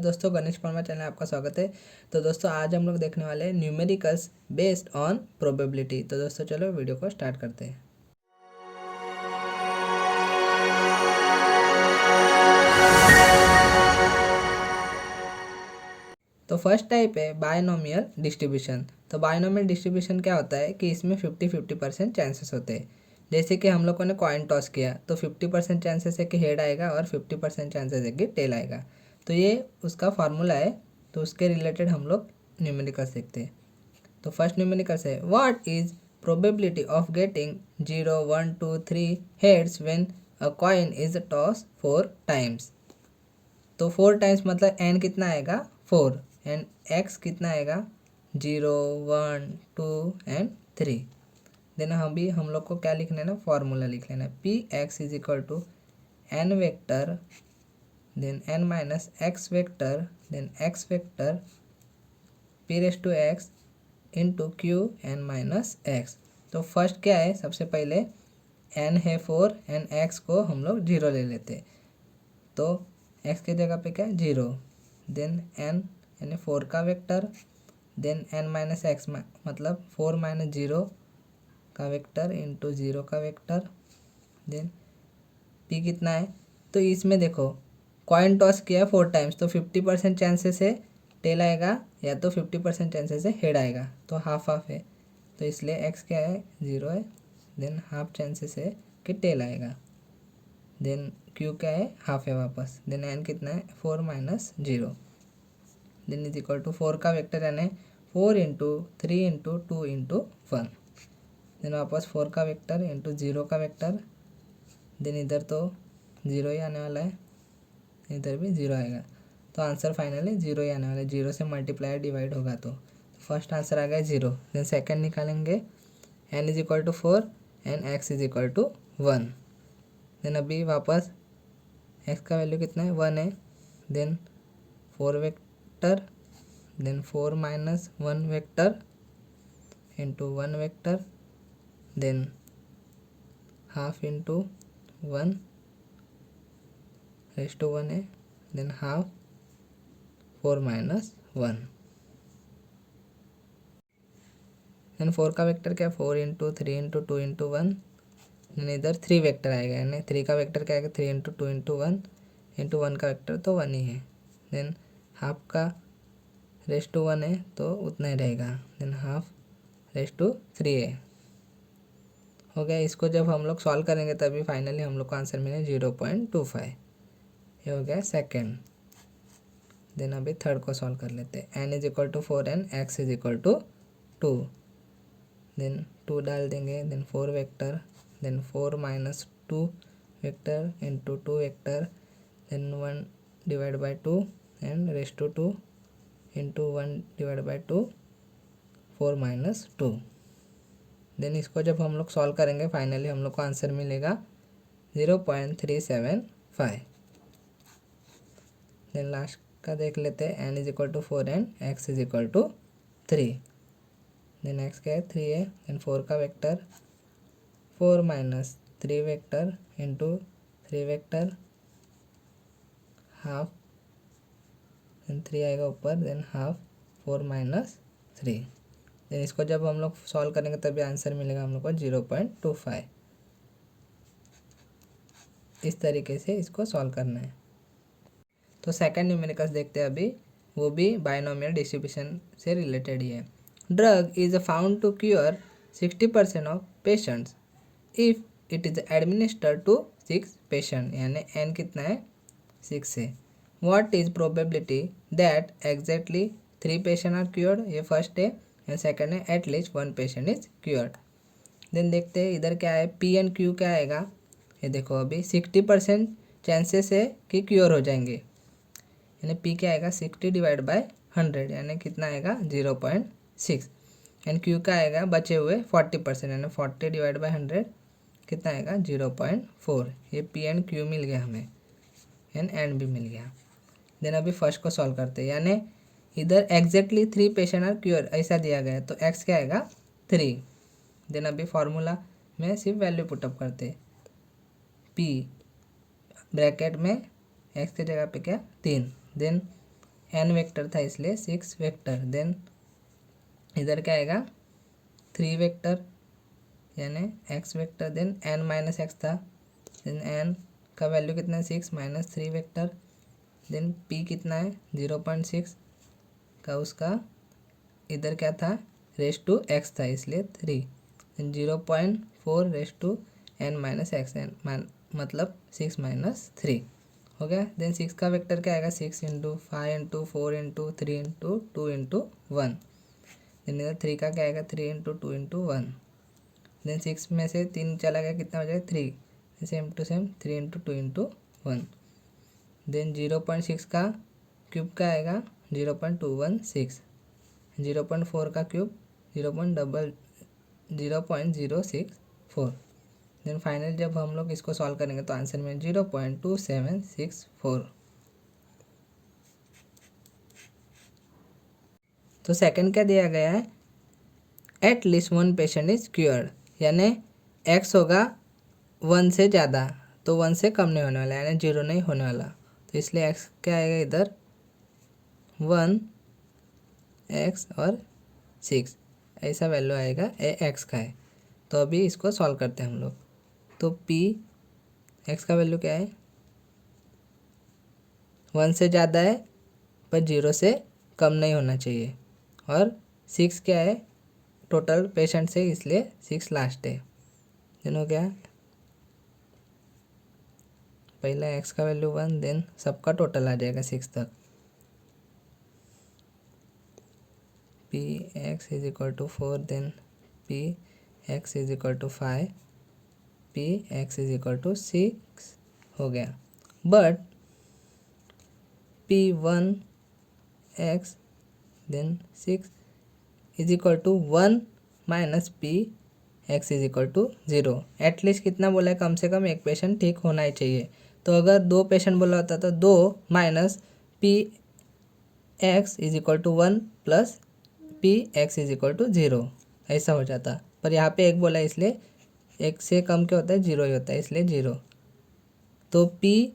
दोस्तों, गणेश वर्मा चैनल आपका स्वागत है। तो दोस्तों, आज हम लोग देखने वाले हैं न्यूमेरिकल्स बेस्ड ऑन प्रोबेबिलिटी। तो दोस्तों चलो वीडियो को स्टार्ट करते हैं। तो फर्स्ट टाइप है बायनोमियल डिस्ट्रीब्यूशन। तो बायनोमियल डिस्ट्रीब्यूशन क्या होता है कि इसमें 50-50% चांसेस होते हैं। जैसे कि हम लोगों ने कॉइन टॉस किया तो 50% चांसेस है कि हेड आएगा और 50% चांसेस है कि टेल आएगा। तो ये उसका फार्मूला है, तो उसके रिलेटेड हम लोग न्यूमेरिकल्स देखते हैं। तो फर्स्ट न्यूमेरिकल्स है, what is probability of getting 0, 1, 2, 3 heads when a coin is toss 4 times. तो 4 टाइम्स मतलब एन कितना आएगा 4 एंड एक्स कितना आएगा 0, 1, 2 एंड 3। देन हम लोग को क्या लिखना है ना, फॉर्मूला लिख लेना है। P x is equal to n vector then n minus x vector then x vector p raise to x into q n minus x. तो फर्स्ट क्या है, सबसे पहले एन है 4 एंड एक्स को हम लोग 0 ले लेते। तो एक्स की जगह पे क्या है 0, देन एन यानी 4 का vector then n minus x मतलब 4 माइनस 0 का वेक्टर इंटू 0 का वेक्टर देन पी कितना है। तो इसमें देखो कॉइन टॉस किया है 4 टाइम्स, तो 50% चांसेस है टेल आएगा या तो 50% चांसेस है हेड आएगा, तो हाफ हाफ है। तो इसलिए एक्स क्या है 0 है, देन हाफ चांसेस है कि टेल आएगा, देन क्यू क्या है हाफ है वापस, देन एन कितना है 4 minus 0 then is equal to 4 का वेक्टर यानी 4 इंटू 3 इंटू 2 इंटू 1 देन वापस 4 का वेक्टर इंटू 0 का वेक्टर देन इधर तो 0 ही आने वाला है, इधर भी 0 आएगा। तो आंसर फाइनली 0 ही आने वाला है। 0 से मल्टीप्लाई डिवाइड होगा तो फर्स्ट आंसर आ गया 0। देन सेकंड निकालेंगे n is equal to 4 and x is equal to 1। Then अभी वापस एक्स का वैल्यू कितना है 1 है, then 4 vector then 4 minus 1 vector into 1 vector then half into 1 raise to 1 है, देन हाफ 4 माइनस 1 देन 4 का वेक्टर क्या 4 इंटू 3 इंटू 2 इंटू 1 देन इधर 3 वेक्टर आएगा यानी 3 का वेक्टर क्या आएगा 3 इंटू 2 इंटू 1 इंटू 1 का वेक्टर तो 1 ही है, देन हाफ का रेस टू 1 है तो उतना ही रहेगा, देन हाफ रेस टू 3 है। हो गया। इसको जब हम लोग सॉल्व करेंगे तभी फाइनली हम लोग को आंसर मिले 0.25। ये हो गया सेकेंड। देन अभी थर्ड को सॉल्व कर लेते हैं। N is equal to 4 and x is equal to 2 then 2 डाल देंगे then 4 vector then 4 minus 2 vector into 2 vector then 1 divide by 2 and raise to 2 into 1 divide by 2 4 minus 2। Then इसको जब हम लोग सॉल्व करेंगे फाइनली हम लोग को आंसर मिलेगा 0.375। देन लास्ट का देख लेते हैं। N is equal to 4 and x is equal to 3 then x क्या है 3 है देन 4 का vector 4 minus 3 vector into 3 vector half then 3 आएगा ऊपर देन हाफ 4 माइनस 3। देन इसको जब हम लोग सॉल्व करेंगे तभी आंसर मिलेगा हम लोग को 0.25। इस तरीके से इसको सॉल्व करना है। तो सेकंड न्यूमेरिकल्स देखते हैं अभी, वो भी बायनोमियल डिस्ट्रीब्यूशन से रिलेटेड ही है। Drug is found to cure 60% of patients if it is administered to 6 patient यानी एन कितना है 6 है। What is probability that exactly 3 patient are cured, ये फर्स्ट है एंड सेकंड है at least 1 patient is cured. Then देखते हैं इधर क्या है पी एंड क्यू क्या आएगा। ये देखो अभी 60% चांसेस है कि क्योर हो जाएंगे यानी पी क्या आएगा 60 डिवाइड बाय 100 यानी कितना आएगा 0.6 एंड क्यू का आएगा बचे हुए 40% यानी 40 डिवाइड बाय 100 कितना आएगा 0.4। ये पी एंड क्यू मिल गया हमें एंड एन भी मिल गया। देन अभी फर्स्ट को सॉल्व करते हैं यानी इधर एग्जैक्टली 3 पेशेंट आर क्योर ऐसा दिया गया है तो एक्स क्या आएगा 3। देन अभी फार्मूला में सिर्फ वैल्यू पुटअप करते हैं, पी ब्रैकेट में एक्स की जगह पे क्या 3 देन n वेक्टर था इसलिए 6 वेक्टर। देन इधर क्या आएगा 3 वेक्टर यानी x vector. Then n minus x था, देन n का वैल्यू कितना है 6 माइनस 3 वेक्टर। देन p कितना है 0.6 का, उसका इधर क्या था रेस टू x था इसलिए 3। 0.4 raise to n minus x, n मतलब 6 माइनस 3 हो गया। देन 6 का वेक्टर क्या आएगा 6 into 5 into 4 into 3 into 2 into 1। Then इधर 3 का क्या आएगा 3 इंटू 2 इंटू 1। देन 6 में से 3 चला गया, कितना हो जाएगा 3, same to same 3 into 2 into 1। Then 0.6 का क्यूब का आएगा 0.216, 0.4 का क्यूब 0.064। देन फाइनल जब हम लोग इसको सॉल्व करेंगे तो आंसर में 0.2764। तो सेकंड क्या दिया गया है, at least 1 patient is cured, यानी x होगा 1 से ज़्यादा तो 1 से कम नहीं होने वाला, यानी 0 नहीं होने वाला। तो इसलिए x क्या आएगा इधर 1 x और 6 ऐसा वैल्यू आएगा, ए x का है। तो अभी इसको सॉल्व करते हैं हम लोग। तो p x का वैल्यू क्या है 1 से ज़्यादा है पर 0 से कम नहीं होना चाहिए, और 6 क्या है टोटल पेशेंट से इसलिए 6 लास्ट है। देन हो गया पहला x का वैल्यू 1, देन सबका टोटल आ जाएगा 6 तक। P x is equal to 4, then p x is equal to 5, p x is equal to 6 हो गया। But p 1 x then 6 is equal to 1 minus p x is equal to 0। At least कितना बोला है, कम से कम एक पेशेंट ठीक होना ही चाहिए। तो अगर 2 पेशेंट बोला होता तो 2 minus p x is equal to 1 plus p x is equal to 0 ऐसा हो जाता। पर यहाँ पे एक बोला है इसलिए एक से कम क्या होता है 0 ही होता है, इसलिए 0। तो p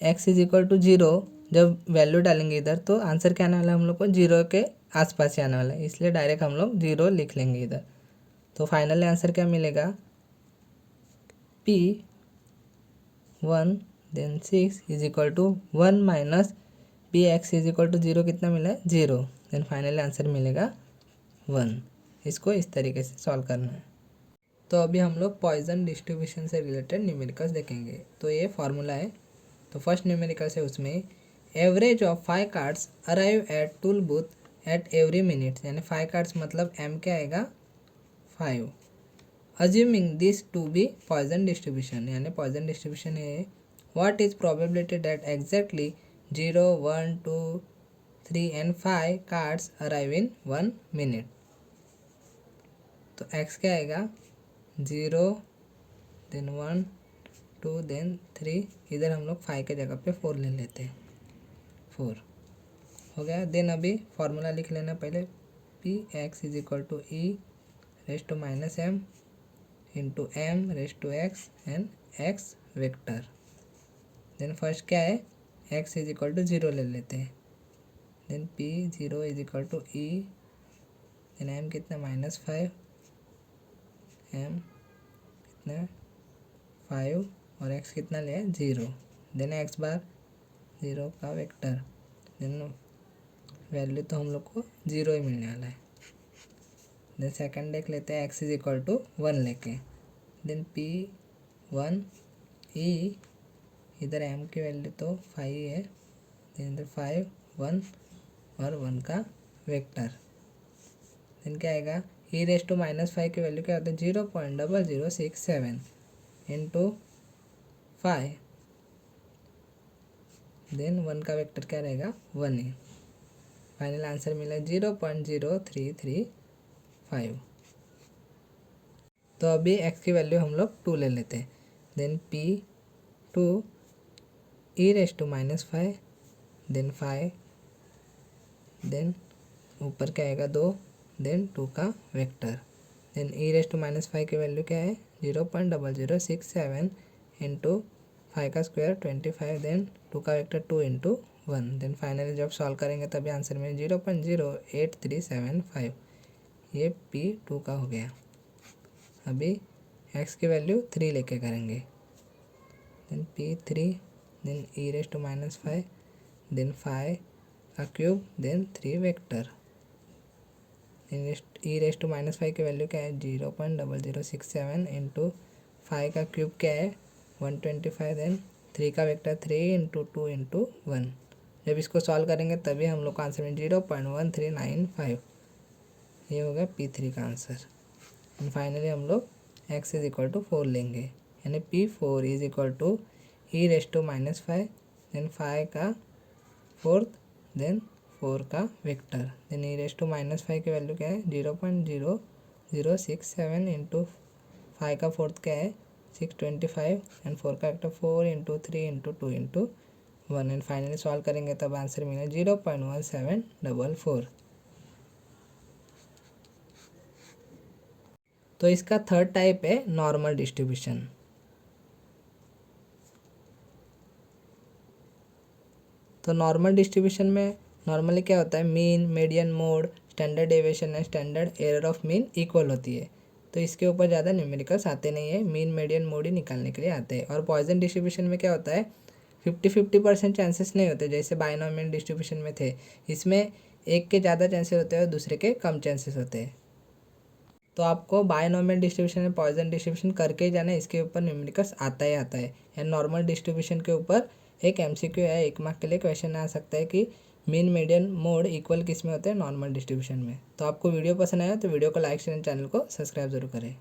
x is equal to 0 जब वैल्यू डालेंगे इधर तो आंसर क्या आने वाला है हम लोग को 0 के आसपास ही आने वाला है, इसलिए डायरेक्ट हम लोग 0 लिख लेंगे इधर। तो फाइनली आंसर क्या मिलेगा p 1 then 6 is equal to 1 minus p x is equal to 0 कितना मिला है 0। देन फाइनली आंसर मिलेगा 1। इसको इस तरीके से सॉल्व करना है। तो अभी हम लोग पॉइजन डिस्ट्रीब्यूशन से रिलेटेड न्यूमेरिकल्स देखेंगे। तो ये फार्मूला है। तो फर्स्ट न्यूमेरिकल्स है उसमें average of 5 cards arrive at toll booth at every minute, यानी 5 कार्ड्स मतलब m क्या आएगा 5। Assuming this to be Poisson distribution, यानी पॉइजन डिस्ट्रीब्यूशन है what is probability that exactly 0 1 2 3 and 5 cards arrive in 1 minute. तो x क्या आएगा 0 then 1 2 then 3, इधर हम लोग 5 के जगह पे 4 ले लेते हैं, 4 हो गया। देन अभी फार्मूला लिख लेना पहले, p x is equal to e raise to minus m into m raise to x and x vector. Then first क्या है एक्स इज इक्वल टू 0 ले लेते हैं, then p 0 is equal to e, then m कितना -5, M कितना 5 और x कितना लिया 0। देन x बार 0 का वेक्टर, देन वैल्यू तो हम लोग को 0 ही मिलने वाला है। देन सेकंड देख लेते हैं x इज इक्वल टू 1 लेके, देन p 1 e, इधर m की वैल्यू तो 5 है, देन इधर 5 1 और 1 का वेक्टर। देन क्या आएगा e रेस टू -5 की वैल्यू क्या होता है 0.0067 इंटू 5, देन 1 का वेक्टर क्या रहेगा 1 ही। फाइनल आंसर मिला 0.0335। तो अभी x की वैल्यू हम लोग 2 ले लेते हैं, then p 2 e raise to -5 then 5, then ऊपर क्या आएगा 2 देन 2 का vector, then e raise to -5 की वैल्यू क्या है 0.0067 इंटू 5 का स्क्वायर 25, देन 2 का वेक्टर 2 इंटू 1। देन फाइनली जब सॉल्व करेंगे तभी आंसर में 0.08375, ये P2 का हो गया। अभी x की वैल्यू 3 लेके करेंगे, then P3, then e⁻⁵, then 5 का क्यूब, देन 3 वेक्टर। e⁻⁵ की वैल्यू क्या है 0.0067 इंटू 5 का क्यूब क्या है 125, देन 3 का वेक्टर 3 इंटू 2 इंटू 1। जब इसको सॉल्व करेंगे तभी हम लोग का आंसर में 0.1395, ये हो गया P3 का आंसर। एंड फाइनली हम लोग x इज इक्वल टू 4 लेंगे, यानी P4 is equal to e⁻⁵, then 5 का फोर्थ, देन 4 का वेक्टर, देन e⁻⁵ की वैल्यू क्या है 0.0067 इंटू 5 का फोर्थ क्या है 625, एंड 4 का vector 4 into 3 into 2 into 1। And finally solve करेंगे तब आंसर मिलेगा 0.1744। तो इसका थर्ड टाइप है नॉर्मल डिस्ट्रीब्यूशन। तो नॉर्मल डिस्ट्रीब्यूशन में नॉर्मली क्या होता है, mean, median, mode, standard deviation and standard error of mean equal होती है। तो इसके ऊपर ज़्यादा न्यूमेरिकल्स आते नहीं है, मीन, मीडियन, मोड ही निकालने के लिए आते हैं। और पॉइजन डिस्ट्रीब्यूशन में क्या होता है 50-50% चांसेस नहीं होते, जैसे बाइनोमियल डिस्ट्रीब्यूशन में थे। इसमें एक के ज़्यादा चांसेस होते हैं और दूसरे के कम चांसेस होते हैं। तो आपको बाइनोमियल डिस्ट्रीब्यूशन में पॉइजन डिस्ट्रीब्यूशन करके ही जाना है, इसके ऊपर न्यूमेरिकल्स आता ही आता है। एंड नॉर्मल डिस्ट्रीब्यूशन के ऊपर एक MCQ है, 1 मार्क के लिए क्वेश्चन आ सकता है कि मीन, मीडियन, मोड इक्वल किस में होते हैं, नॉर्मल डिस्ट्रीब्यूशन में। तो आपको वीडियो पसंद आया तो वीडियो को लाइक, शेयर, चैनल को सब्सक्राइब जरूर करें।